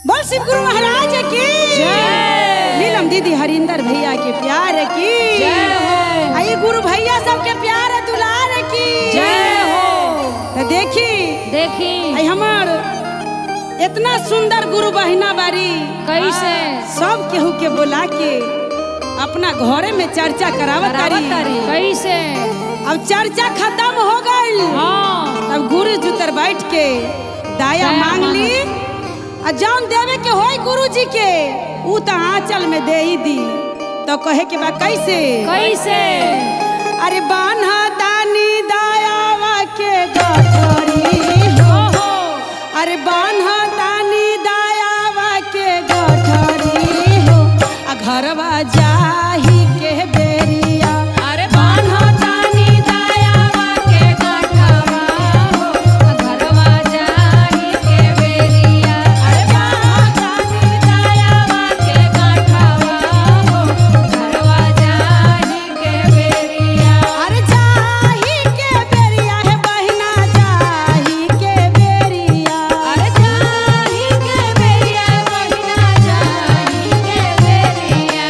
बोल शिव गुरु महाराज की जय। नीलम दीदी हरिंदर भैया के प्यार की जय। आई गुरु भैया सबके प्यार दुलार की जय हो। तो देखी आई हमार इतना सुंदर गुरु बहिना बारी कैसे सब केहू के बोला के अपना घरे में चर्चा करावत तारी कैसे। अब चर्चा खत्म हो गई। अब गुरु जी तर बैठ के दाया मांग ली और जान देवे के होई गुरु जी के ऊ तो आंचल में दे ही दी। तो कहे के बा कैसे कैसे। अरे बान्हा दानी दायावा के गठरी हो। अरे बान्हा दानी दायावा के गठरी हो आ घरवा जाही के बेरिया। अरे बान्हा दानी दायावा के गठवा हो घरवा जाही के बेरिया। अरे बान्हा दानी दायावा के गठवा हो घरवा जाही के बेरिया। अरे जाही के बेरिया है बहिना जाही के बेरिया। अरे जाही के बेरिया बहिना जाही के बेरिया।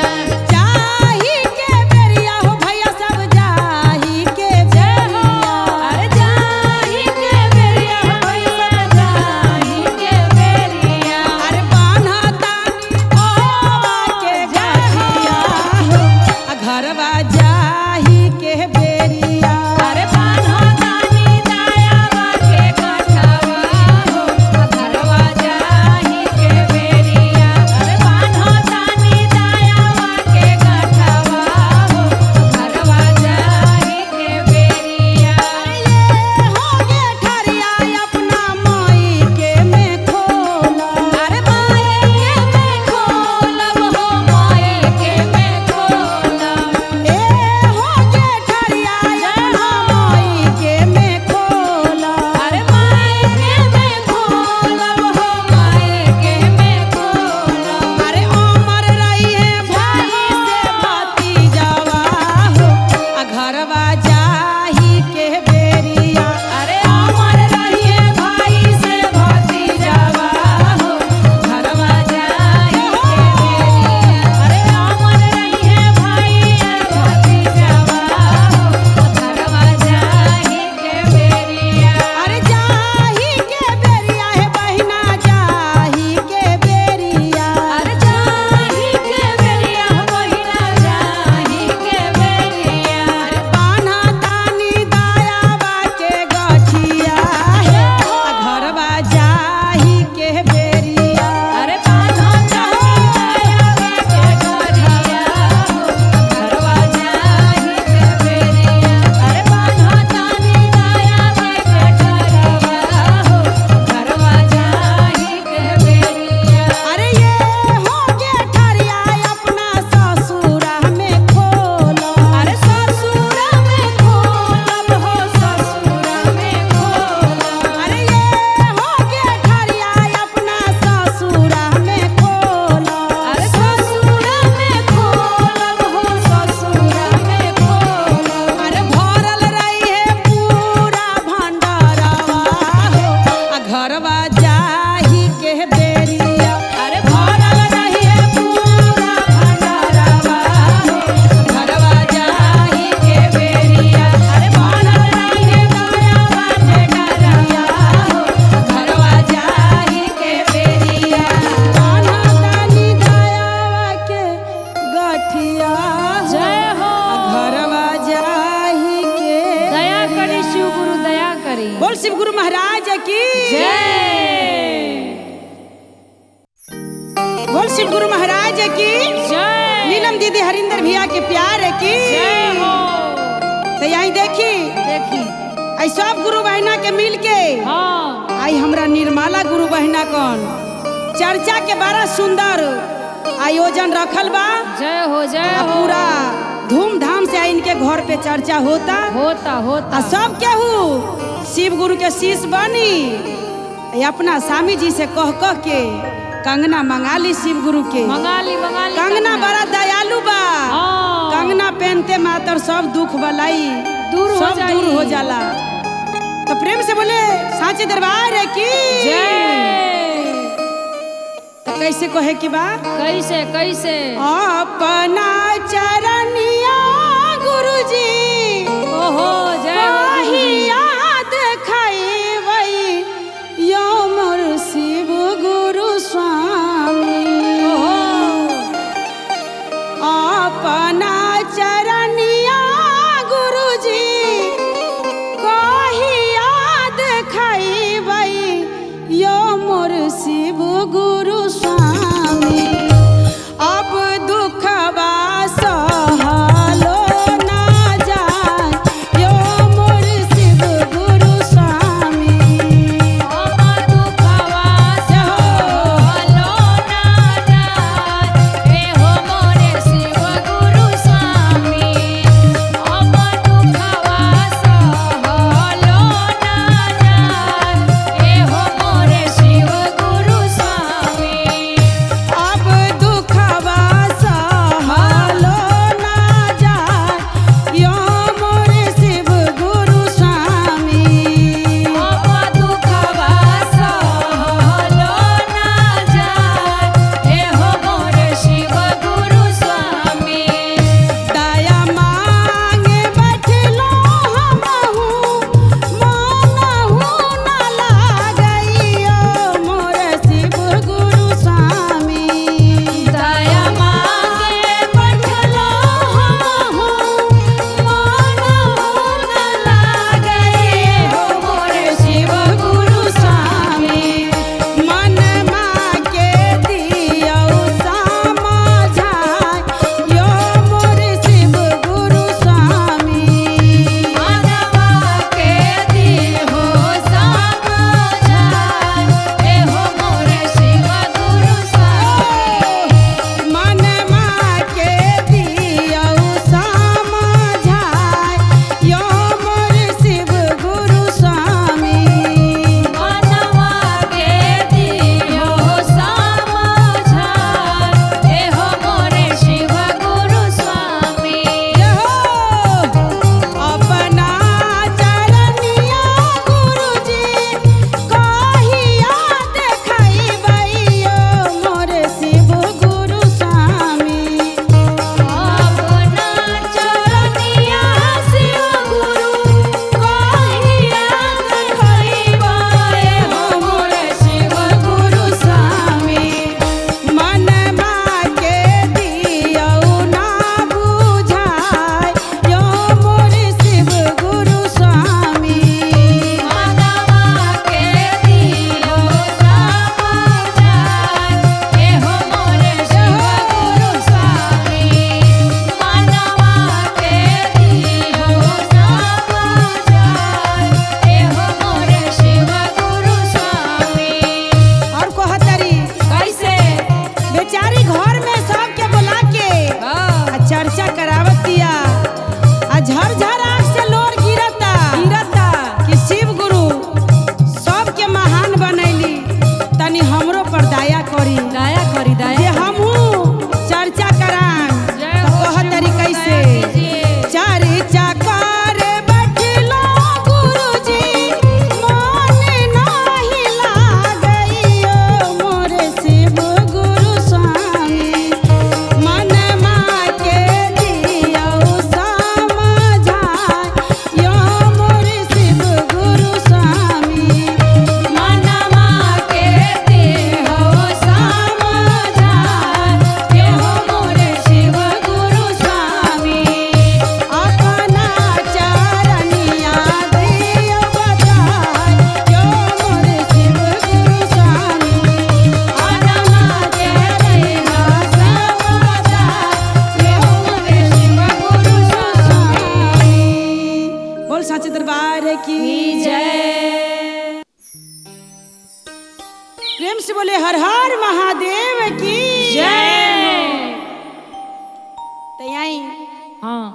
जाही के बेरिया हो भैया सब जाही के बेरिया। अरे जाही के बेरिया भैया जाही के बेरिया। अरे बान्हा दानी ओवा के गठिया हो आ घरवा जाही के बेरिया। अरे बान्हा दानी दायावा के गठवा हो घरवा जाही के बेरिया। अरे बान्हा दानी दायावा के गठवा हो घरवा जाही के बेरिया। ये हो गे ठरिया अपना माई के में खोला। अरे माए के में खोलब हो माए के में खोलब। ए हो गे ठरिया अपना माई के में खोला। अरे माए के में खोलब हो माए के में खोलब। अरे अमर रही है भाई से भतीजावा हो आ घरवा जाही के बेरिया। अरे अमर रहिए भाई से भतीजावा हो घरवा जाही के बेरिया। अरे अमर रहिए भाई भतीजावा हो घरवा जाही के बेरिया। अरे जाही के बेरिया है बहिना जाही के बेरिया। अरे जाही के बेरिया बहिना जाही के बेरिया। अरे बान्हा दानी दायावा के गठिया है आ घरवा जाही के बेरिया। अरे बान्हा दानी दायावा के गठिया हो घरवा जाही के बेरिया। अरे बान्हा दानी दायावा के गठवा हो घरवा जाही के बेरिया। अरे ये हो गे ठरिया अपना ससुरा में खोला। अरे ससुरा में खोलब हो ससुरा में खोलब। अरे ये हो गे ठरिया अपना ससुरा में खोला। अरे ससुरा में खोलब हो ससुरा में खोलब। अरे भरल रही है पूरा भंडारवा हो आ घरवा जाही के बेरिया। अरे भरल रही है पूरा भंडारवा हो घरवा जाही के बेरिया। अरे भरल रही है दायावा के डरवा हो घरवा जाही के बेरिया। बान्हा दानी दायावा के गठिया जय हो। घरवा जाही के। दया करी शिव गुरु दया करी। बोल शिव गुरु महाराज की जय। बोल शिव गुरु महाराज की जय। नीलम दीदी हरिंदर भैया के प्यार की जय हो। तो यही देखी देखी आई सब गुरु बहिना के मिल के हाँ आई हमरा निर्मला गुरु बहिना कौन चर्चा के बड़ा सुंदर आयोजन रखल बा। जय हो जय आ हो। पूरा धूमधाम से इनके घर पे चर्चा होता होता आ होता। सब केहू शिव गुरु के शिष्य बनी ये अपना स्वामी जी से कह कह के कंगना मंगा ली शिव गुरु के। मंगाली मंगाली कंगना बड़ा दयालु बा। हाँ। कंगना पहनते मातर सब दुख बलाई दूर हो सब जाई। दूर हो जाला। तो प्रेम से बोले साचे दरबार की जय। कैसे कहे की बा कैसे कैसे अपना चरनिया गुरुजी ओहो जय हो वही याद खैबै यो मोर शिव गुरु स्वामी अपना चरनिया गुरुजी कही याद खैबै यो मोर शिव गुरु स्वामी अब दुखवा सहलो ना जाय यो मोर शिव गुरु स्वामी अब दुखवा सहलो ना जाय हे हो मोरे शिव गुरु स्वामी अब दुखवा सहलो ना जाय हे हो मोरे शिव गुरु स्वामी अब दुखवा सहलो ना जाय यो मोर शिव गुरु स्वामी अब दुखवा सहलो ना जाय हे हो मोरे शिव गुरु स्वामी दया मांगे बैठलो हमहु मनहु न लागइयो मोर शिव गुरु स्वामी दया मांगे बैठलो हमहु मनहु न लागै हो मोरे शिव गुरु स्वामी मन माके दियौ समझाय यो मोर शिव गुरु स्वामी मानवा के दिहो समझाय हे हो मोरे शिव गुरु स्वामी मन माके दियौ समझाय यो मोर शिव गुरु स्वामी मानवा के दिहो समझाय हे हो मोरे शिव गुरु स्वामी अपना चरनिया गुरुजी कही याद खैबै यो मोर शिव गुरु स्वामी अपना चरनिया शिव गुरु कही याद खैबै हो मोरे शिव गुरु स्वामी मन माके दियौ ना बुझाय यो मोर शिव गुरु स्वामी मानवा के दिहो समझाय हे हो मोरे शिव गुरु स्वामी मानवा के दिहो समझाय हे हो मोरे शिव गुरु स्वामी और कहतरी कैसे बेचारी घर में सबके बुला के आ चर्चा करावत दिया आ झरझर आँख से लोर गिरता कि शिव गुरु सबके महान बनैली तनी हमरो पर दया करी दया करी जे दया हमहू चर्चा कराम जय तो हो कहतरी शिव कैसे कीजिए। चर्चा करे बैठलो गुरुजी मन नाही लागइयो मोर शिव गुरु स्वामी मन माके दियौ समझाय यो मोर शिव गुरु स्वामी मानवा के दिहो समझाय हे हो मोरे शिव गुरु स्वामी अपना चरनिया दियौ बताय यो मोर शिव गुरु स्वामी मानवा के दिहो समझाय हे हो मोरे शिव गुरु स्वामी बोल साचे दरबार की जय प्रेम से बोले हर हर महादेव की जय तैयाई हाँ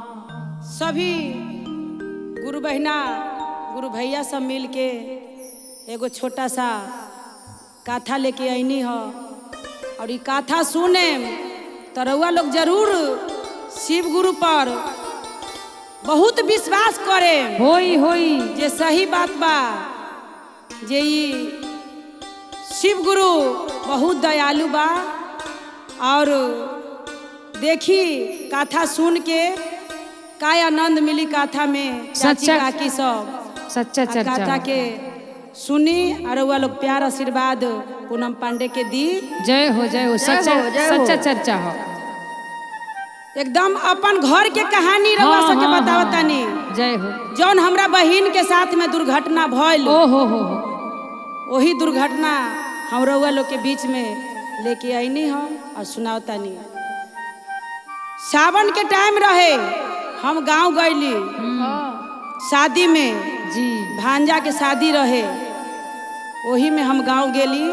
सभी गुरु बहिना गुरु भैया सब मिल के एगो छोटा सा कथा लेके आईनी हो और ये कथा सुने तो रउआ लोग जरूर शिव गुरु पर बहुत विश्वास करे होई होई जे सही बात बा जे ई शिव गुरु बहुत दयालु बा। और देखी कथा सुन के का आनंद मिली कथा में। चाची सच्चा- काकी सब सच्चा चर्चा कथा के सुनी और वह लोग प्यार आशीर्वाद पूनम पांडे के दी। जय हो सच्चा सच्चा चर्चा हो। एकदम अपन घर के कहानी रउआ हाँ, सबके हाँ, बतावतानी। जय हो। जौन हमरा बहिन के साथ में दुर्घटना भइल, ओ हो वही दुर्घटना हम रउआ लोग के बीच में लेके आईनी हम और सुनावतानी। सावन के टाइम रहे, हम गांव गईली शादी में, जी। भांजा के शादी रहे, वही में हम गांव गेली।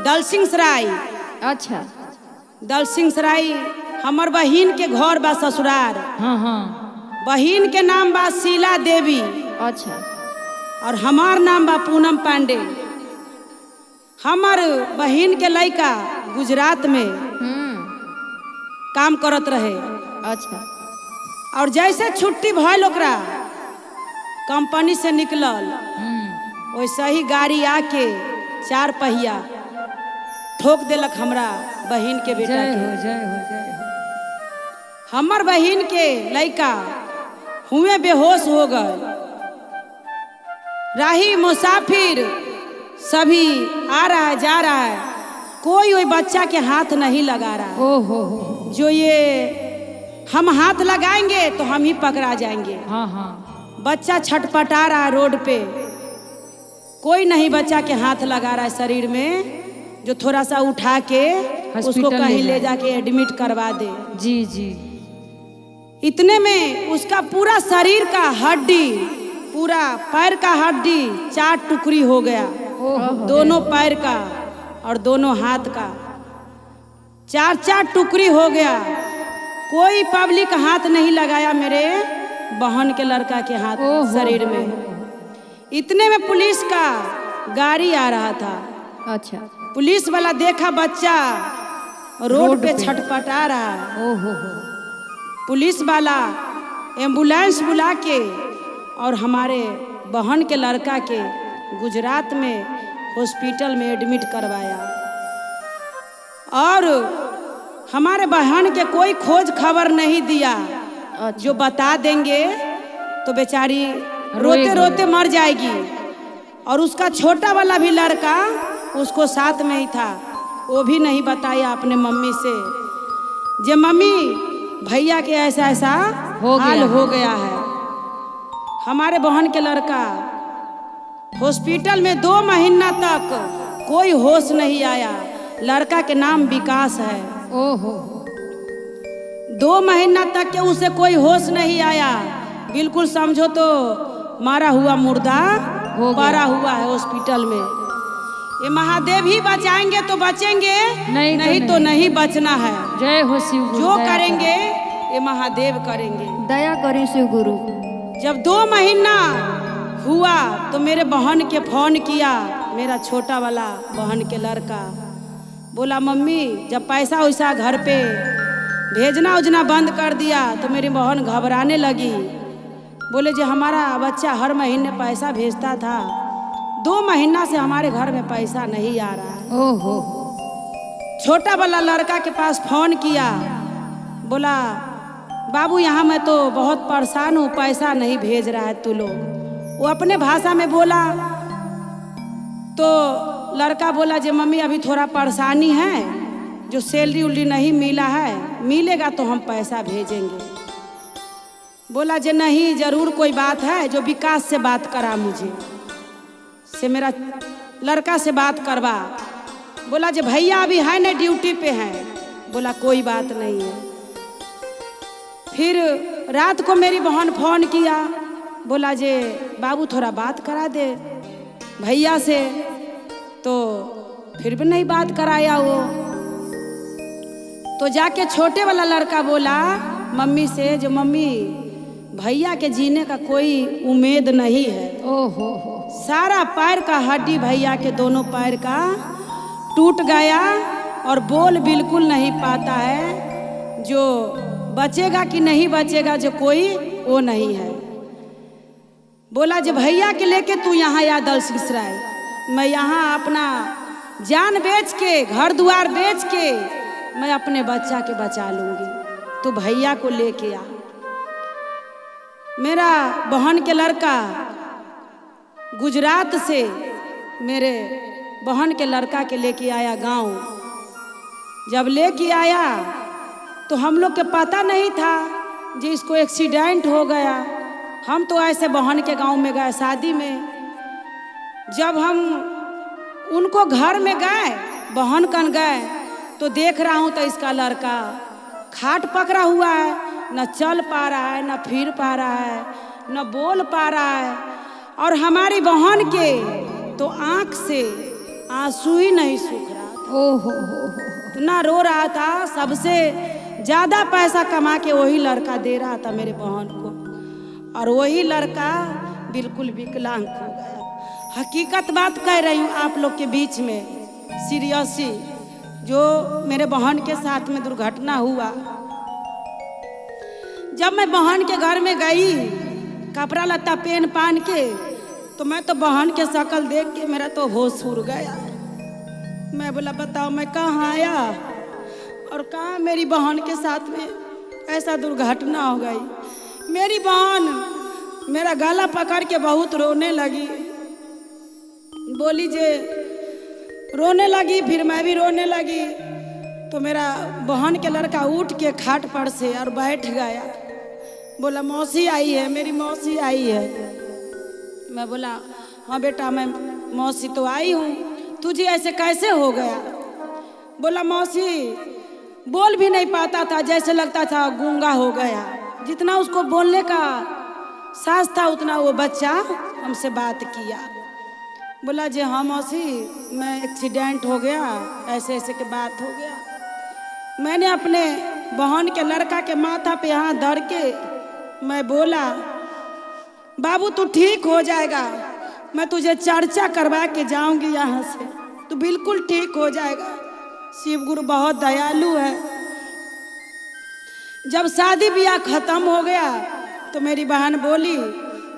दल सिंह सराय, अच्छा। दल सिंह सराय हमर बहिन के घर बा, ससुरार। हाँ। बहिन के नाम बा शीला देवी अच्छा। और हमार नाम बा पूनम पांडे। हमर बहिन के लड़का गुजरात में काम करत रहे। अच्छा। और जैसे छुट्टी भइल ओकरा कंपनी से निकलल, वैसे ही गाड़ी आके 4 पहिया ठोक देलक हमरा बहिन के बेटा जय के। हो जय हो जय हो। हमर बहिन के लड़का हुए बेहोश हो गए। राही मुसाफिर सभी आ रहा है जा रहा है, कोई वही बच्चा के हाथ नहीं लगा रहा। ओ हो। जो ये हम हाथ लगाएंगे तो हम ही पकड़ा जाएंगे। हाँ। बच्चा छटपटा रहा है रोड पे, कोई नहीं बच्चा के हाथ लगा रहा है शरीर में, जो थोड़ा सा उठा के उसको हॉस्पिटल कहीं ले ले जाके एडमिट करवा दे। जी। इतने में उसका पूरा शरीर का हड्डी, पूरा पैर का हड्डी 4 टुकड़ी हो गया। दोनों पैर का और दोनों हाथ का 4 टुकड़ी हो गया। कोई पब्लिक हाथ नहीं लगाया मेरे बहन के लड़का के हाथ शरीर में। इतने में पुलिस का गाड़ी आ रहा था। अच्छा। पुलिस वाला देखा बच्चा रोड पे छटपटा रहा है। ओ हो। पुलिस वाला एम्बुलेंस बुला के और हमारे बहन के लड़का के गुजरात में हॉस्पिटल में एडमिट करवाया। और हमारे बहन के कोई खोज खबर नहीं दिया। जो बता देंगे तो बेचारी रोते रोते मर जाएगी। और उसका छोटा वाला भी लड़का उसको साथ में ही था, वो भी नहीं बताया अपने मम्मी से, जे मम्मी भैया के ऐसा ऐसा हाल हो गया है। हमारे बहन के लड़का हॉस्पिटल में 2 महीना तक कोई होश नहीं आया। लड़का के नाम विकास है। ओहो। 2 महीना तक के उसे कोई होश नहीं आया। बिल्कुल समझो तो मारा हुआ मुर्दा पड़ा हुआ है हॉस्पिटल में। ये महादेव ही बचाएंगे तो बचेंगे, नहीं तो नहीं बचना है। जय हो शिव गुरु। जो करेंगे ये महादेव करेंगे। दया करें शिव गुरु। जब 2 महीना हुआ तो मेरे बहन के फोन किया, मेरा छोटा वाला बहन के लड़का बोला मम्मी जब पैसा वैसा घर पे भेजना उजना बंद कर दिया तो मेरी बहन घबराने लगी। बोले जो हमारा बच्चा हर महीने पैसा भेजता था, 2 महीना से हमारे घर में पैसा नहीं आ रहा है। ओहो। छोटा वाला लड़का के पास फोन किया, बोला बाबू यहाँ मैं तो बहुत परेशान हूँ, पैसा नहीं भेज रहा है तू लोग। वो अपने भाषा में बोला तो लड़का बोला जे मम्मी अभी थोड़ा परेशानी है, जो सैलरी उलरी नहीं मिला है, मिलेगा तो हम पैसा भेजेंगे। बोला जे नहीं जरूर कोई बात है, जो विकास से बात करा, मुझे से मेरा लड़का से बात करवा। बोला जे भैया अभी है ना ड्यूटी पे हैं। बोला कोई बात नहीं है। फिर रात को मेरी बहन फोन किया, बोला जे बाबू थोड़ा बात करा दे भैया से, तो फिर भी नहीं बात कराया वो। तो जाके छोटे वाला लड़का बोला मम्मी से, जो मम्मी भैया के जीने का कोई उम्मीद नहीं है। ओहो। सारा पैर का हड्डी भैया के दोनों पैर का टूट गया और बोल बिल्कुल नहीं पाता है। जो बचेगा कि नहीं बचेगा जो कोई वो नहीं है। बोला जो भैया के लेके तू यहाँ या दल सिसराय, मैं यहाँ अपना जान बेच के घर द्वार बेच के मैं अपने बच्चा के बचा लूंगी। तू भैया को लेके आ। मेरा बहन के लड़का गुजरात से मेरे बहन के लड़का के लेके आया गांव। जब लेके आया तो हम लोग के पता नहीं था जी इसको एक्सीडेंट हो गया। हम तो ऐसे बहन के गांव में गए शादी में। जब हम उनको घर में गए बहन कन गए तो देख रहा हूँ तो इसका लड़का खाट पकड़ा हुआ है, न चल पा रहा है, न फिर पा रहा है, न बोल पा रहा है। और हमारी बहन के तो आँख से आंसू ही नहीं सूख रहा था। ओहो इतना रो रहा था। सबसे ज़्यादा पैसा कमा के वही लड़का दे रहा था मेरे बहन को, और वही लड़का बिल्कुल विकलांग हो गया। हकीकत बात कह रही हूँ आप लोग के बीच में, सीरियसली जो मेरे बहन के साथ में दुर्घटना हुआ। जब मैं बहन के घर में गई कपड़ा लत्ता पहन पान के, तो मैं तो बहन के शक्ल देख के मेरा तो होश उड़ गया। मैं बोला बताओ मैं कहाँ आया और कहाँ मेरी बहन के साथ में ऐसा दुर्घटना हो गई। मेरी बहन मेरा गला पकड़ के बहुत रोने लगी, बोली जे रोने लगी। फिर मैं भी रोने लगी तो मेरा बहन के लड़का उठ के खाट पर से और बैठ गया। बोला मौसी आई है, मेरी मौसी आई है। मैं बोला हाँ बेटा मैं मौसी तो आई हूँ, तुझे ऐसे कैसे हो गया? बोला मौसी बोल भी नहीं पाता था, जैसे लगता था गूंगा हो गया। जितना उसको बोलने का साहस था उतना वो बच्चा हमसे बात किया। बोला जी हाँ मौसी मैं एक्सीडेंट हो गया, ऐसे ऐसे के बात हो गया। मैंने अपने बहन के लड़का के माथा पे हाथ धर के मैं बोला बाबू तू ठीक हो जाएगा, मैं तुझे चर्चा करवा के जाऊंगी यहाँ से, तू बिल्कुल ठीक हो जाएगा। शिव गुरु बहुत दयालु है। जब शादी ब्याह खत्म हो गया तो मेरी बहन बोली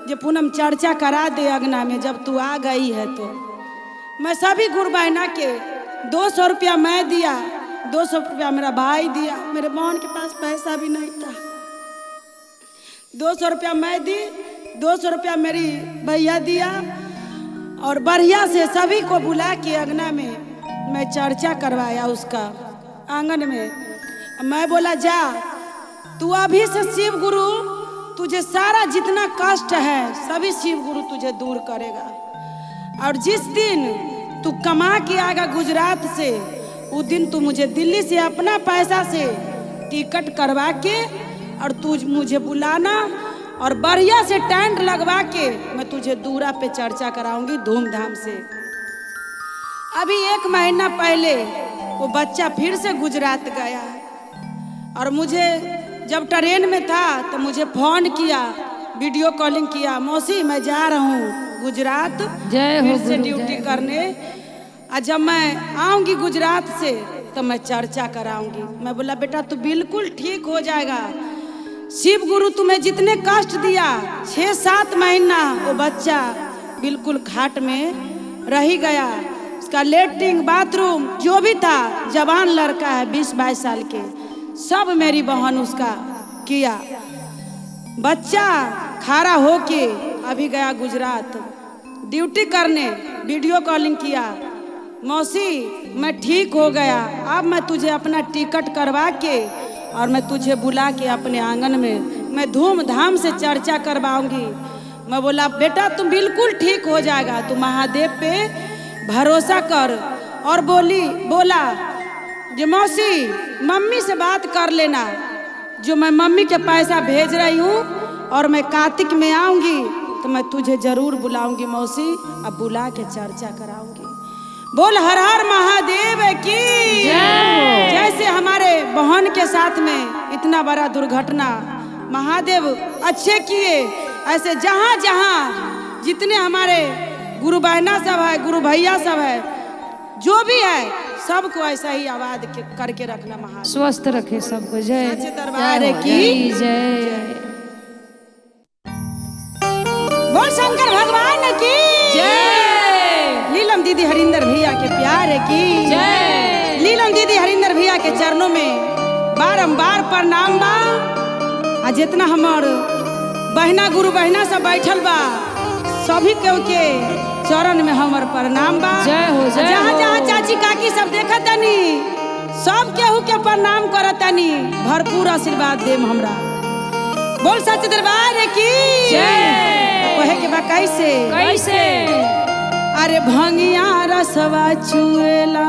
जे पूनम चर्चा करा दे अगना में, जब तू आ गई है तो। मैं सभी गुरु बहना के 200 रुपया मैं दिया, 200 रुपया मेरा भाई दिया। मेरे बहन के पास पैसा भी नहीं था। 200 रुपया मैं दी, 200 रुपया मेरी भैया दिया, और बढ़िया से सभी को बुला के अगना में मैं चर्चा करवाया उसका आंगन में। मैं बोला जा तू अभी से शिव गुरु तुझे सारा जितना कष्ट है सभी शिव गुरु तुझे दूर करेगा। और जिस दिन तू कमा के आएगा गुजरात से, उस दिन तू मुझे दिल्ली से अपना पैसा से टिकट करवा के और तू मुझे बुलाना, और बढ़िया से टेंट लगवा के मैं तुझे दूरा पे चर्चा कराऊंगी धूमधाम से। अभी 1 महीना पहले वो बच्चा फिर से गुजरात गया, और मुझे जब ट्रेन में था तो मुझे फोन किया, वीडियो कॉलिंग किया, मौसी मैं जा रहा हूँ गुजरात फिर से ड्यूटी करने, और जब मैं आऊँगी गुजरात से तो मैं चर्चा कराऊंगी। मैं बोला बेटा तू बिल्कुल ठीक हो जाएगा। शिव गुरु तुम्हें जितने कष्ट दिया 6-7 महीना वो बच्चा बिल्कुल खाट में रह गया। उसका लेटरिन बाथरूम जो भी था, जवान लड़का है 20-22 साल के, सब मेरी बहन उसका किया। बच्चा खड़ा होके अभी गया गुजरात ड्यूटी करने, वीडियो कॉलिंग किया, मौसी मैं ठीक हो गया, अब मैं तुझे अपना टिकट करवा के और मैं तुझे बुला के अपने आंगन में मैं धूमधाम से चर्चा करवाऊंगी। मैं बोला बेटा तुम बिल्कुल ठीक हो जाएगा, तू महादेव पे भरोसा कर। और बोला जो मौसी मम्मी से बात कर लेना, जो मैं मम्मी के पैसा भेज रही हूँ, और मैं कार्तिक में आऊँगी तो मैं तुझे जरूर बुलाऊंगी मौसी, अब बुला के चर्चा कराऊंगी। बोल हर हर महादेव की जय। जैसे हमारे बहन के साथ में इतना बड़ा दुर्घटना महादेव अच्छे किए, ऐसे जहाँ जहाँ जितने हमारे गुरु बहना सब है, गुरु भैया सब है, जो भी है सबको ऐसा ही आवाज करके रखना। महादेव स्वस्थ रखे सबको। जय सच्चे दरबार की जय। बोल शंकर भगवान की जय। नीलम दीदी हरिंदर भैया के प्यार की जय। नीलम दीदी हरिंदर भैया के चरणों में बारंबार प्रणाम बा। आ जितना हमार बहना गुरु बहना सब बैठल बा सभी केहू के चरण में हमार प्रणाम बा। जय हो, जय जहाँ हो। जहाँ चाची काकी सब देखत तनी सब केहू के प्रणाम करत तनी। भरपूर आशीर्वाद देम हमरा। बोल सच दरबार की जय। कहे के बा कैसे कैसे अरे भंगिया रसवा चुएला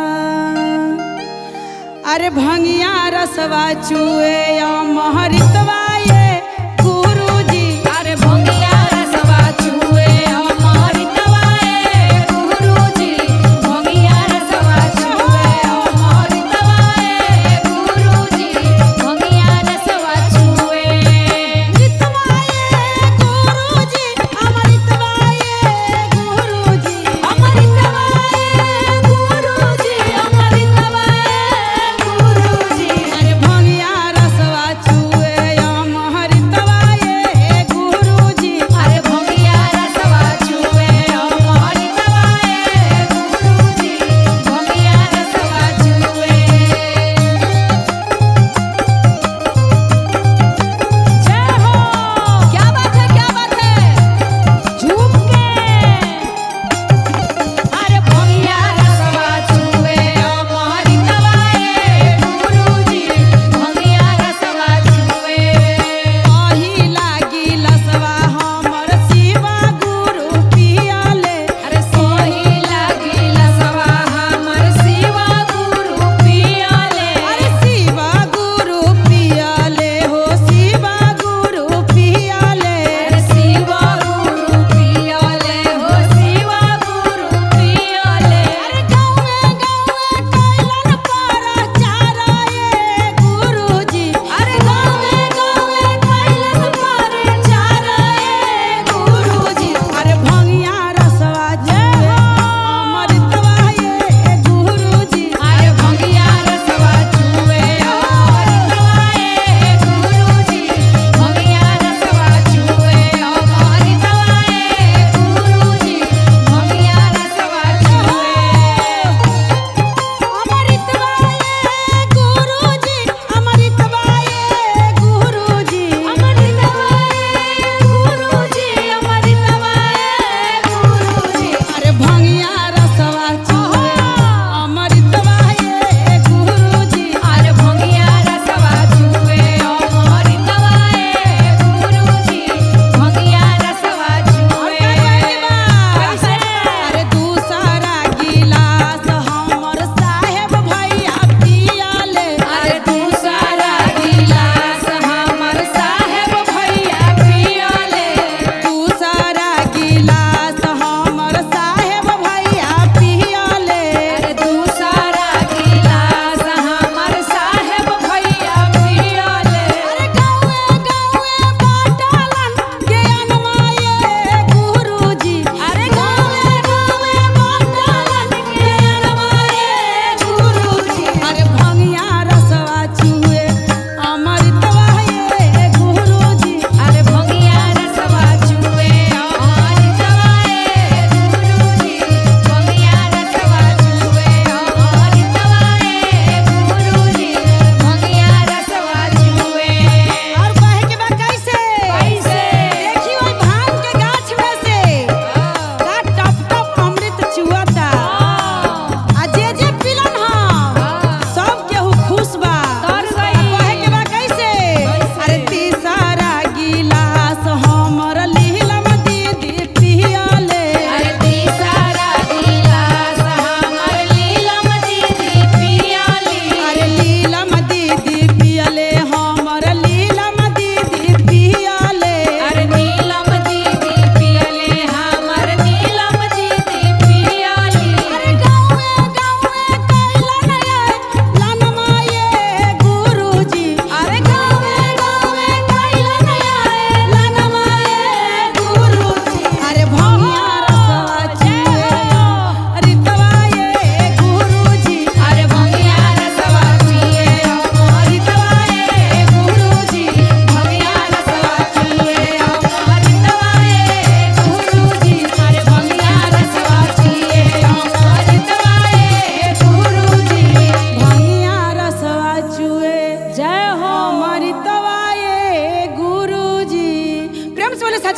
अरे भंगिया रसवा चुए महरितवा ये गुरुजी अरे भंगिया रसवा चुए अमृतवा ए गुरुजी भंगिया रसवा चुए अमृतवा ए गुरुजी भंगिया रसवा चुए अमृतवा ये गुरुजी अमृतवा ये गुरुजी अमृतवा ए गुरुजी अमृतवा ए गुरुजी अरे भंगिया रसवा चुए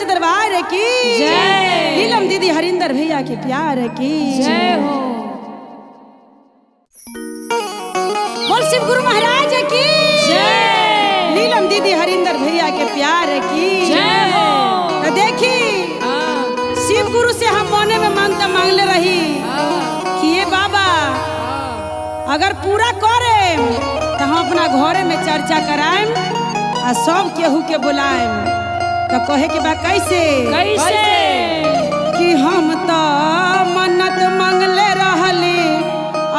सच्चे दरबार की जय। नीलम दीदी हरिंदर भैया के प्यार की जय हो। बोल शिव गुरु महाराज की जय। नीलम दीदी हरिंदर भैया के प्यार की जय हो। तो देखी शिव गुरु से हम मोने में मानता मांगले रही कि ये बाबा अगर पूरा करे तो हम अपना घरे में चर्चा कराएम आ सब केहू के बुलाएम। तो कहे के बा कैसे कैसे कि हम तो मन्नत मांगले रहली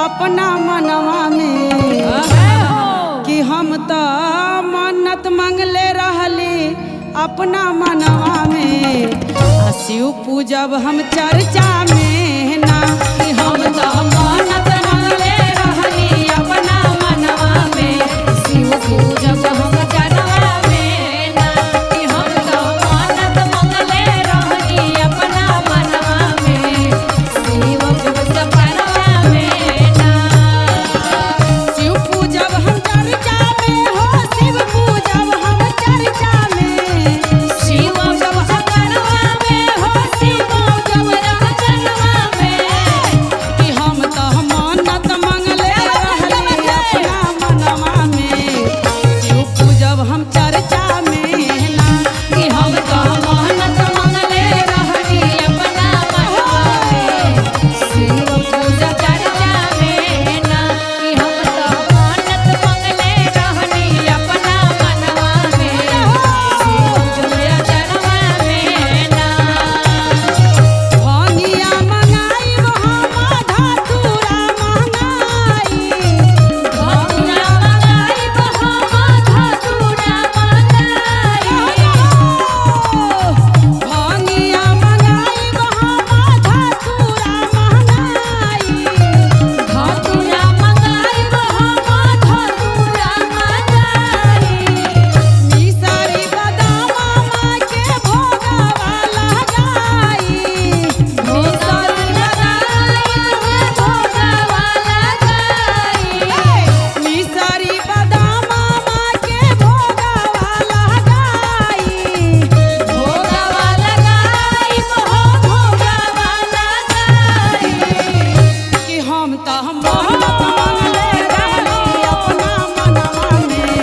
अपना मनवा में कि हम तो मन्नत मांगले रहली अपना मनवा में आ शिव पूजब हम चर्चा में ना कि हम तो मन्नत मांगले रहनी अपना मनवा में शिव पूजब हम चरवा में ना कि हम तो मन्नत मांगले रहनी अपना मनवा में शिव पूजब चरवा में ना शिव पूजब हम चर्चा में हो शिव पूजब हम चर्चा में शिव पूजब चरवा में हो शिव पूजब चरवा में कि हम तो मन्नत मांगले रहली अपना मनवा में शिव पूजब हम चर्चा में ना कि हम तो मन्नत मांगले रहनी अपना मनवा में शिव पूजा चर्चा में ना कि हम तो मन्नत मांगले रहनी अपना मनवा में शिव पूजा चरवा में ना भंगिया मंगाई हम धतूरा मंगाई धतूरा मंगाई हम धतूरा मंगाई भंगिया मंगाई हम धतूरा मंगाई धतूरा मंगाई हम धतूरा मंगाई मिसरी बदाम माँ के भोगवा लगाई मिसरी लगाई भोगवा लगाई मिसरी बदाम माँ के भोगवा लगाई भोगवा लगाई भोगवा लगाई कि हम तो मन्नत मांगले रहली अपना मनवा में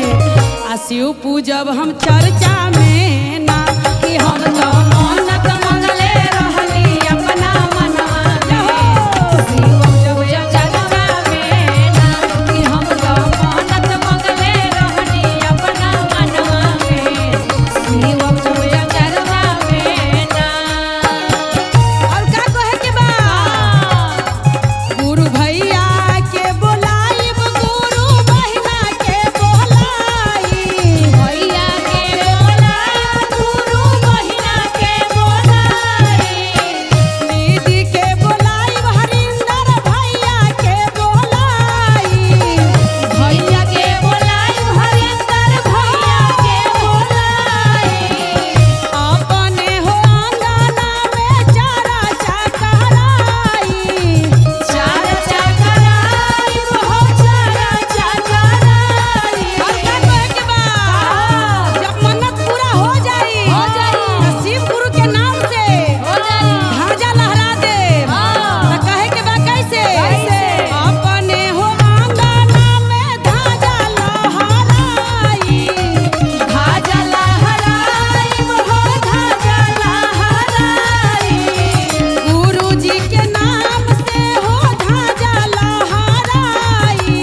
आ शिव पूजब हम चर्चा में ना कि हम तो मन्नत मांगले रहनी अपना मनवा में शिव पूजा चरवा में ना कि हम तो मन्नत मांगले रहनी अपना मनवा में शिव पूजा चरवा में ना और का कहे के बा गुरु भैया के बोलाइब गुरु बहिना के बोलाई भैया के बोलाई गुरु बहिना के बोलाई दीदी के बोलाइब हरिंदर भैया के बोलाई भैया के बोलाई हरिंदर भैया के बोलाई अपने हो अंगना में चारा चकराई चार चकराई हो चार चकराई और का कहे के बा जब मन्नत पूरा हो जाई तो शिव गुरु के नाम से हो जाई ध्वजा लहरा दे हाँ। तो कहे के बा कैसे कैसे? अपने हो अंगना में ध्वजा लहराई ध्वजा लहराई हो ध्वजा लहराई गुरु जी के नाम से हो ध्वजा लहराई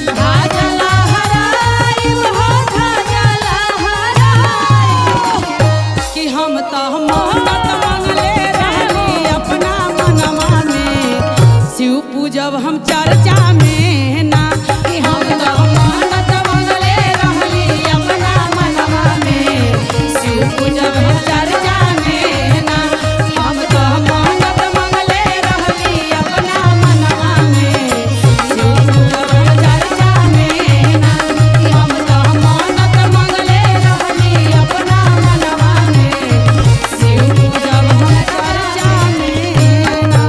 ध्वजा लहराई हो ध्वजा लहराई कि हम तो मन्नत मांगले रहली अपना मनवा में शिव पूजब हम चर्चा में ना कि हम तो मन्नत मांगले रहली अपना मनवा में शिव पूजब हम चर्चा में ना कि हम तो मन्नत मांगले रहली अपना मनवा में शिव पूजब हम चर्चा में ना कि हम तो मन्नत मांगले रहली अपना मनवा में शिव पूजब हम चर्चा में ना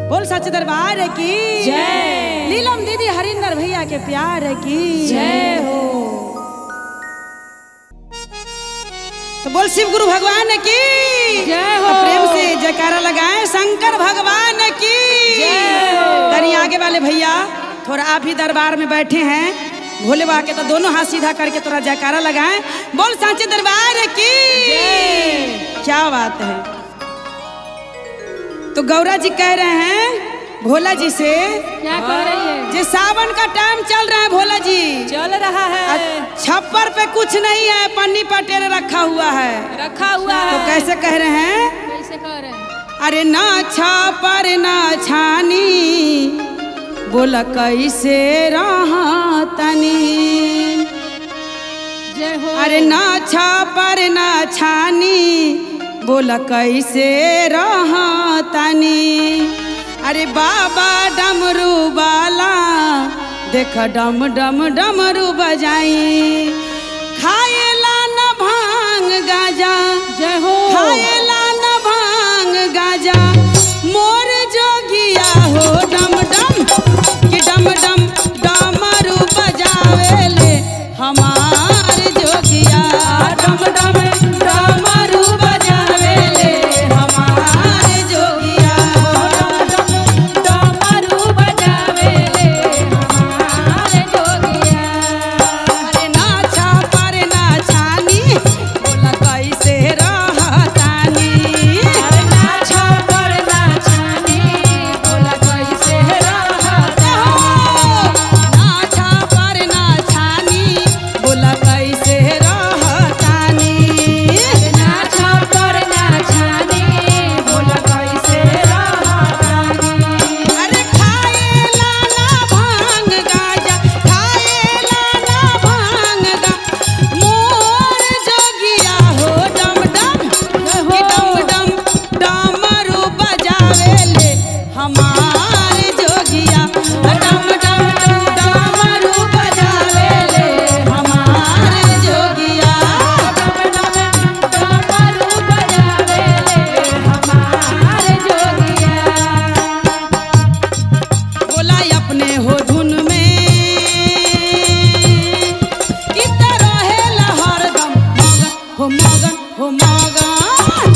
बोल सच दरबार की जय। नीलम दीदी हरिंदर भैया के प्यार की जय हो। तो बोल शिव गुरु भगवान की जय हो। प्रेम से जयकारा लगाए शंकर भगवान की जय हो। तनी आगे वाले भैया थोड़ा आप भी दरबार में बैठे हैं, भोले बाबा के तो दोनों हाथ सीधा करके थोड़ा जयकारा लगाएं। बोल सांचे दरबार की क्या बात है। तो गौरा जी कह रहे हैं भोला जी से, क्या कह रही है? जे सावन का टाइम चल रहा है भोला जी, चल रहा है। छप्पर पे कुछ नहीं है, पन्नी पटेर रखा हुआ है। रखा हुआ है। तो कैसे कह रहे हैं? कैसे कह रहे हैं? अरे ना छापर ना छानी, बोला कैसे रहा तनी। जय हो। अरे ना छापर ना छानी, बोला कैसे रहा तनी। अरे बाबा डमरू वाला देख डम डम डमरू बजाई, खाएला न भांग गाजा। जय हो। खाएला न भांग गाजा, मोर जोगिया हो डम डम कि डम डम डमरू बजावेले हमार जोगिया। डम डम डमरू बजावेले हमार जोगिया। डमरू बजावेले हमारे जोगिया। अरे ना छापर ना छानी, बोला कैसे रहतानी। अरे ना छापर ना छानी, बोला कैसे रहता। ना छापर ना छानी, बोला कैसे रहतानी। ना छापर ना छानी, बोला कैसे रहतानी। अरे खाएला ना भांग गाजा, खाएला ना भांग गा, मोर जोगिया हो डम डम कि डम डम डमरू बजावेले हमार जोगिया। डम डम डमरू बजावेले हमार जोगिया। डमरू बजावेले हमारे जोगिया। बोला अपने हो धुन में कितना रहेला हरदम मगन हो मगन।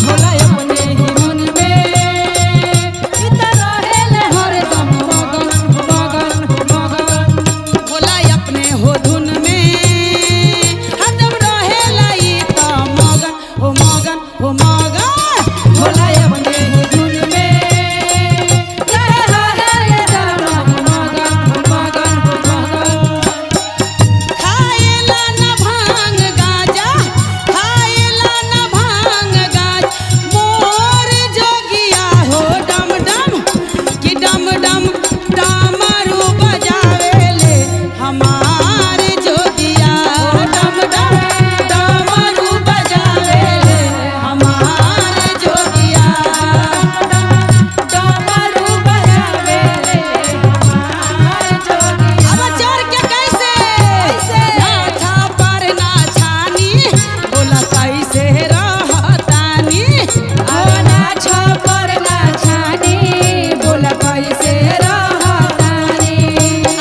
बोला अपने ही मन में इतना रहेले हरदम मगन मगन मगन। बोला अपने हो धुन में हरदम रहेला ई त मगन हो मगन। बोला अपने ही धुन में रहेले हरदम मगन मगन मगन। खाएला न भांग गाजा, खाएला न भांग गाज, मोर जोगिया हो डम डम कि डम डम डमरू बजावेले हमार जोगिया। डम डम डमरू बजावेले हमार जोगिया। डमरू बजावेले हमारे जोगिया। अब चढ़ के कैसे ना छापर ना छानी, बोला कैसे रहतानी। अरे ना छापर ना छानी, बोला कैसे रहतानी।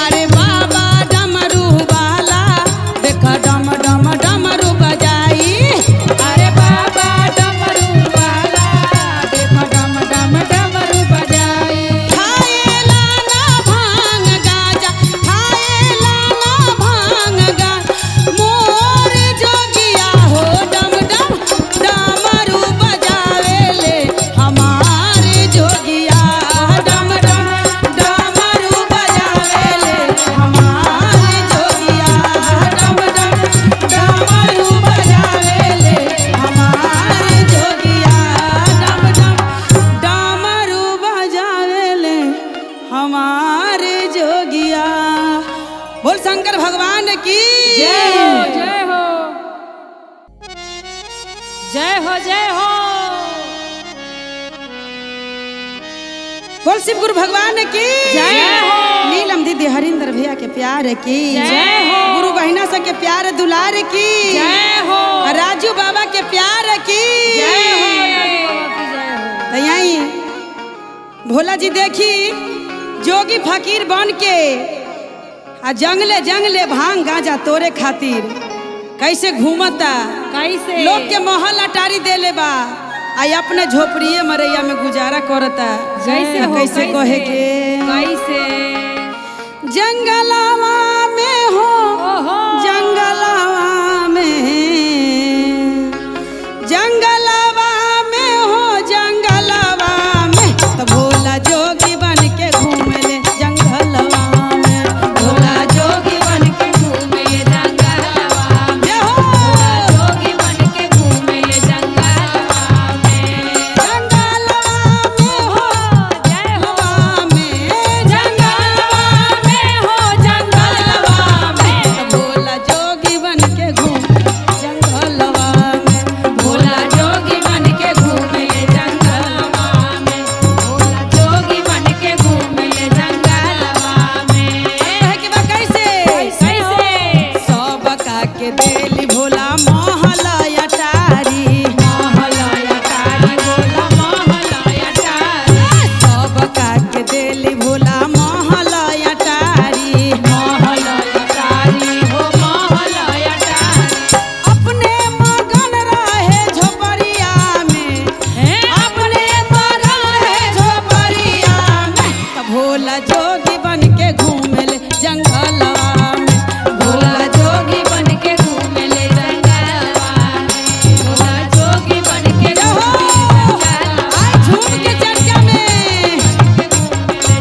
अरे बाबा डमरू वाला देख डम डम डमरू बजाई। अरे बाबा डमरू वाला देखो डम डम डमरू बजाई। खाएला ना भांग गाजा, खाएला ना भांग गाज, मोर जोगिया हो डम डम डमरू बजावेले हमार जोगिया। डम डम डमरू बजावेले हमार जोगिया। डम डम डमरू बजावेले हमार जोगिया। डम डम डमरू बजावेले हमार जोगिया। बोल शंकर भगवान की जय हो जय हो जय हो जय हो। बोल शिव गुरु भगवान की जय हो। नीलम दीदी हरिंदर भैया के प्यार की जय हो। गुरु बहिना सब के प्यार दुलार की जय हो। राजू बाबा के प्यार की जय हो राजू बाबा की जय हो। तो यहीं भोला जी देखी जोगी फकीर बन के आ जंगले जंगले भांग गांजा तोरे खातिर कैसे घूमता, कैसे लोग के महल अटारी देले बा, आई अपने झोपड़िए मरैया में गुजारा करता। कैसे हो, कैसे कहे के कैसे जंगलवा में हो, जंगलवा में, जंगलवा में हो, जंगलवा में तो भोला जोगी बन के घूमले जंगलवा में, भोला जोगी बन के घूमे जंगलवा में, भोला जोगी बन के घूमे जंगलवा में, जंगलवा में हो, जय हो में जंगलवा में हो, जंगलवा में भोला जोगी बन के घूम जंगलवा में, भोला जोगी बन के घूमे जंगलवा में, भोला जोगी बन के घूमे जंगलवा में। कहे के बा कैसे कैसे सब का के देली भोला महल अटारी, महलया तारी भोला महलया तारी, सब का के देली भोला महल अटारी, महलया तारी हो महलया तारी। अपने मगन रहे झोपड़िया में, अपने मगन रहे झोपड़िया में तो भोला जोगी बन के घूमले जंगलवा में, भोला जोगी बन के घूमे ले जंगलवा में, भोला जोगी बन के घूमे जंगलवा आई झूम के चर्चा में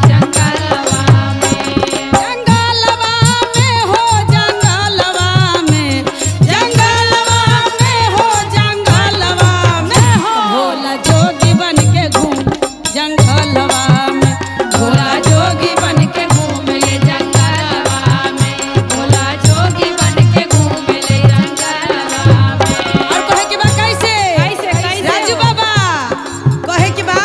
जंगलवा में। जंगलवा में हो, जंगलवा में, जंगलवा में हो, जंगलवा में भोला जोगी बन के घूम जंगलवा में, भोला जोगी बन के घूमे ले जंगलवा में, भोला जोगी बन के घूमे ले जंगलवा में। और कहे के बा कैसे कैसे राजू बाबा कहे के बा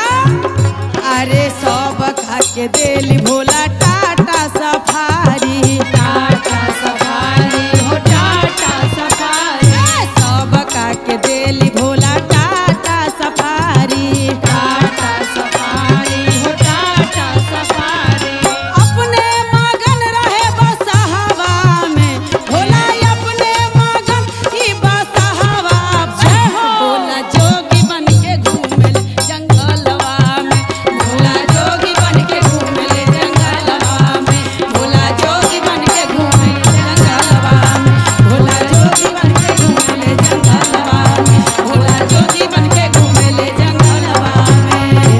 अरे सब खा के देली भोला टाटा सफारी, टाटा सफारी हो टाटा सफारी, सब का के देली भोला टाटा सफारी, टाटा सफारी हो टाटा सफारी। अपने मगन रहे बसहवा में, भोला अपने मगन ई बसहवा जय हो, भोला जोगी बन के घूमले जंगलवा में, भोला जोगी बन के घूमले जंगलवा में, भोला जोगी बन के घूमे जंगलवा में, भोला जोगी बन के घूमले जंगलवा में, भोला जोगी बन के घूमले जंगलवा में।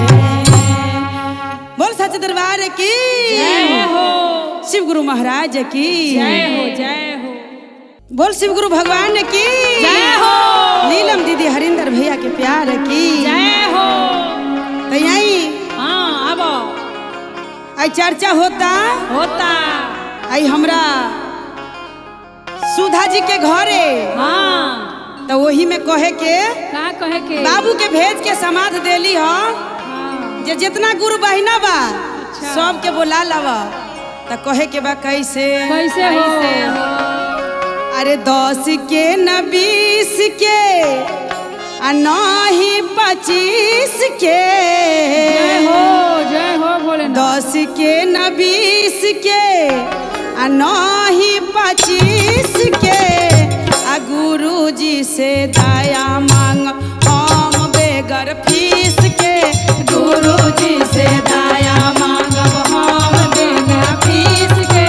बोल सच दरबार की जय हो शिव गुरु महाराज की जय हो जय हो बोल शिव गुरु भगवान की जय हो नीलम दीदी हरिंदर भैया के प्यार की जय हो। तो यही हाँ अब आई चर्चा होता, होता आई हमरा सुधा जी के घरे हाँ तो वही में कहे के का कहे के बाबू के भेज के समाध देली हो, हाँ जे जितना गुरु बहिना बा सब के बोला लावा तो कहे के बा कैसे कैसे हो अरे 10 के न 20 के आ नाही 25 के, जय हो भोले 10 के न 20 के आ नाही 25 के आ गुरु जी से दया मांग हम बेगर फीस के, गुरु जी से दया मांगब हम बेगर फीस के,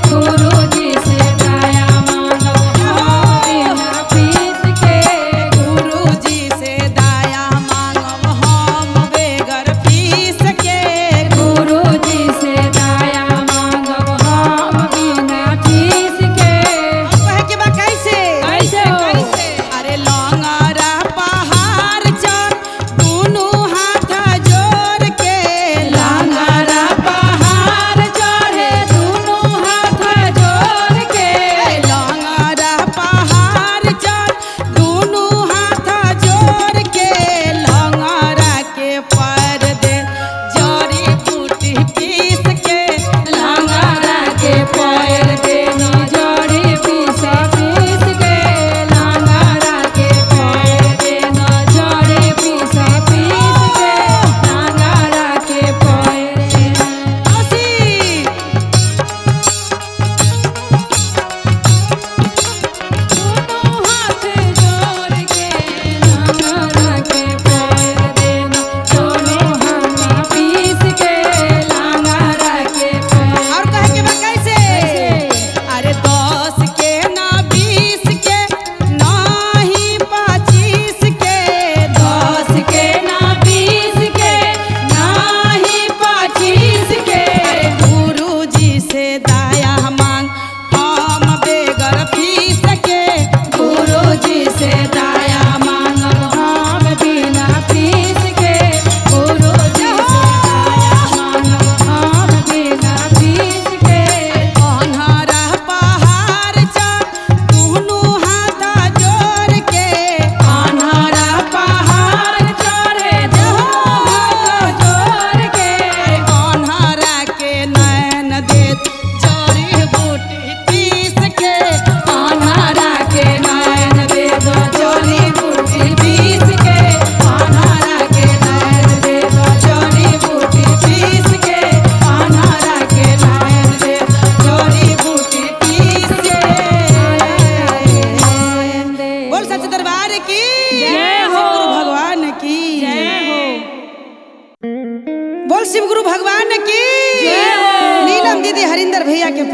गुरु जी से दया मांगब हम बिना फीस के, गुरु जी से दया मांगब हम बेगर फीस के, गुरु जी से दया मांगब हम बिना फीस के। कहे के बा कैसे कैसे हो अरे लौंग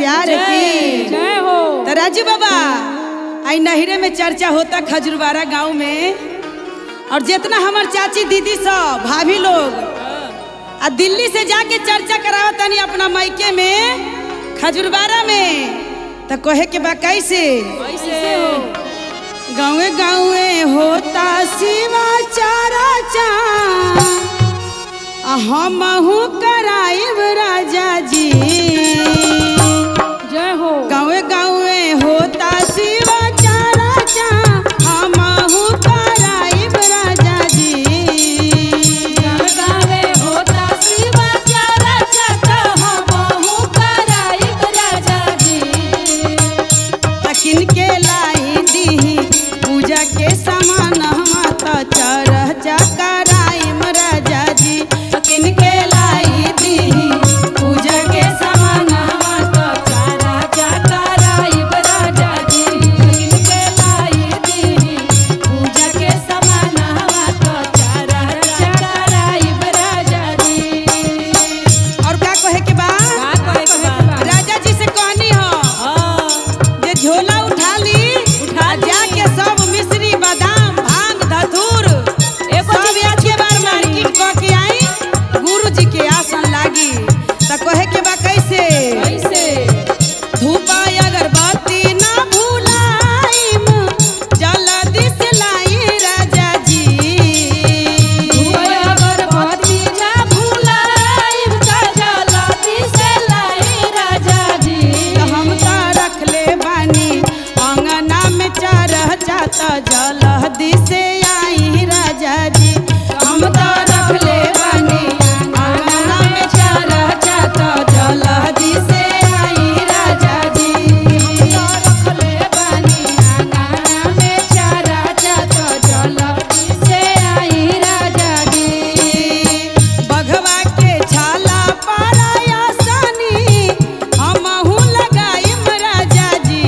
प्यार की जय हो। तो राजू बाबा आई नहिरे में चर्चा होता खजूरवाड़ा गांव में, और जितना हमार चाची दीदी सब भाभी लोग आ दिल्ली से जाके चर्चा करावता नहीं अपना मायके में खजूरवाड़ा में, तो कहे के बा कैसे गाँवे गाँवे होता शिवा चारा चा हमहू कराइब राजा जी। जय हो। गाँवे गाँवे होता शिवा चारा चा हमहू कराइब राजा जी। गावे होता शिवा चारा चाचा हमहू कराइब राजा जी। तकिन के लाई दी पूजा के सामान माता चरह जा कराइम राजा जी। तकिन के लाई दी पूजा के सामान माता चारा चाचा कराइब राजा जी। इनके लाई दी पूजा के समान हवा तो चारा चाचा कराइब राजा जी। और का कहे के बा का कहे के बा? राजा जी से कहनी हो जे झोला उठा ली जाके सब मिश्री बादाम भांग धतूर सब एक के बार मार्केट क के आई गुरु जी के आसन लागी। त कहे के बा कैसे कैसे धूपा अगरबत्ती ना भूलाइम जल्दी से लाई राजा जी। धुआं अगरबत्ती ना भुलाइब जल्दी से लाई राजा जी। त हम त रखले बानी अंगना में चरह जाता जल्दी से आई राजा जी। हम त रखले बानी अंगना में चरह जाता जल्दी से आई राजा जी। रखले बानी आंगना में चारा चाचा जल्दी से आई राजा जी। बघवा के छाला पाराया सानी हमहू लगाइम राजा जी।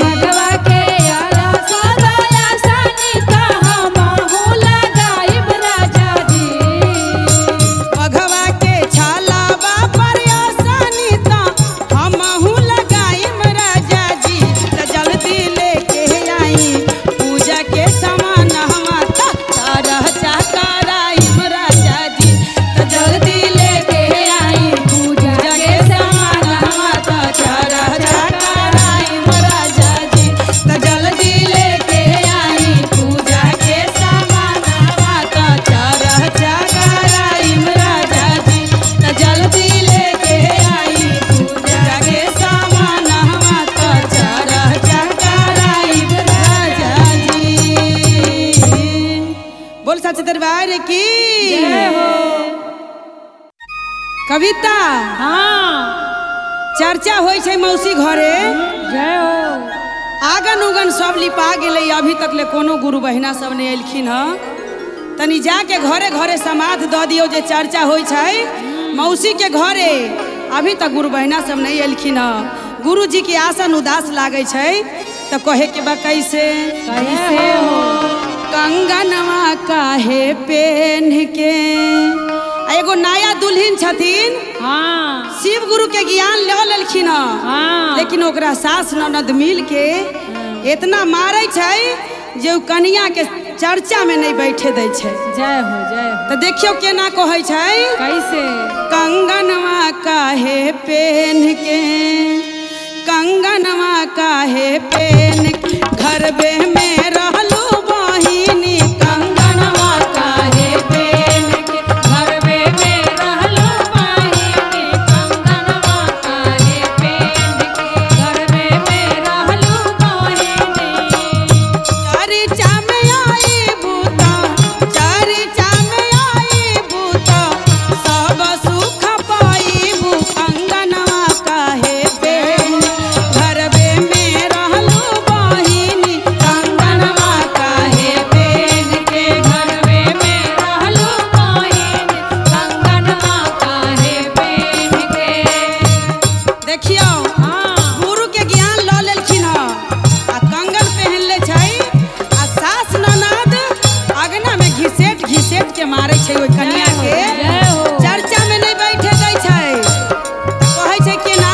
भगवा के आला सदाया सानी का हमहू लगाइब राजा जी। बघवा के छाला पाराया सानी ता हमहू लगाइम राजा जी। त जल्दी लेके आई पूजा के सामान माता तरह चाकराइम राजा जी। त जल्दी लेके आई पूजा के सामान माता तरह चाकराइम राजा जी। त जल्दी लेके आई पूजा के सामान माता तरह चाकराइम राजा जी। त जल्दी लेके आई पूजा के सामान माता तरह चाकराइम राजा जी। बोल सच दरबार की जय हो। कविता हाँ चर्चा होई छै मौसी घरे, जय हो। आगन उगन सब लिपा गेलै, अभी तक ले कोनो गुरु बहिना सब नहीं एलखिन ह। तनी जाके घरे घरे समाध द दियो जे चर्चा होई छै मौसी के घरे, अभी तक गुरु बहिना सब नहीं एलखिन ह। गुरु जी के आसन उदास लागे छै तो कहे के बा कैसे कैसे हो। कंगनवा काहे पेन के एगो नया दुल्हन छथिन, हाँ शिव गुरु के ज्ञान ले लेलखिन ह, हाँ लेकिन ओकरा सास ननद मिल के इतना मारे छै जे उ कन्या के चर्चा में नहीं बैठे दै छै। जय हो जय हो। तो देखियो केना कहै छै कैसे कंगनवा काहे पेन के, कंगनवा काहे पेन के, घरबे में रहलू बहिनी कंगनवा काहे पेन के। घरवे में रहलो बहिनी कंगनवा काहे पेन के। घरवे में रहलो बहिनी। चर्चा में आई बूता, चर्चा में आई बूता, सब सुख पाईबू कंगनवा काहे पेन। घरबे में रहलू बहिनी कंगनवा काहे पेन के। घरवे में रहलो बहिनी कंगनवा काहे पेन के। देखियो हाँ गुरु के ज्ञान ल लेलखिन ह आ कंगन पहन ले छै, आ सास ननद अगना में घिसेट घिसेट के मारे छै ओइ कन्या के, जय हो। चर्चा में नहीं बैठे दै छै। कहै छै कि ना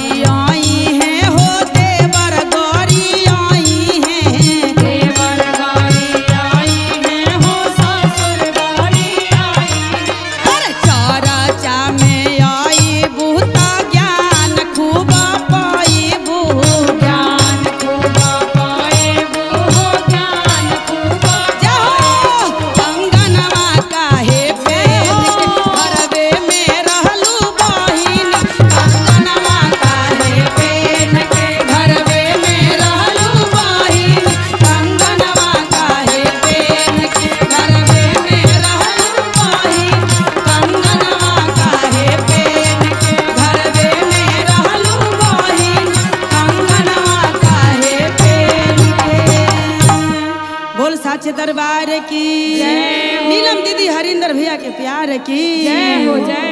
गौरी आई हैं हो देवर गौरी आई हैं देवर गौरी आई हैं हो ससुर गौरी आई हैं। अरे चरचा में आई बूता ज्ञान खूब पाई बू ज्ञान खूब पाएबू हो ज्ञान खूब जाओ कंगनवा काहे पेन के घरवे में रहलू बहिन कंगनवा काहे पेन के घरवे में रहलू बहिन कंगनवा काहे पेन के घरवे में रहलू बहिन कंगनवा काहे पेन के घरवे में रहलू बहिन कंगनवा काहे पेन के। बोल साचे दरबार की जय हो। नीलम दीदी हरिंदर भैया के प्यार की जय हो जय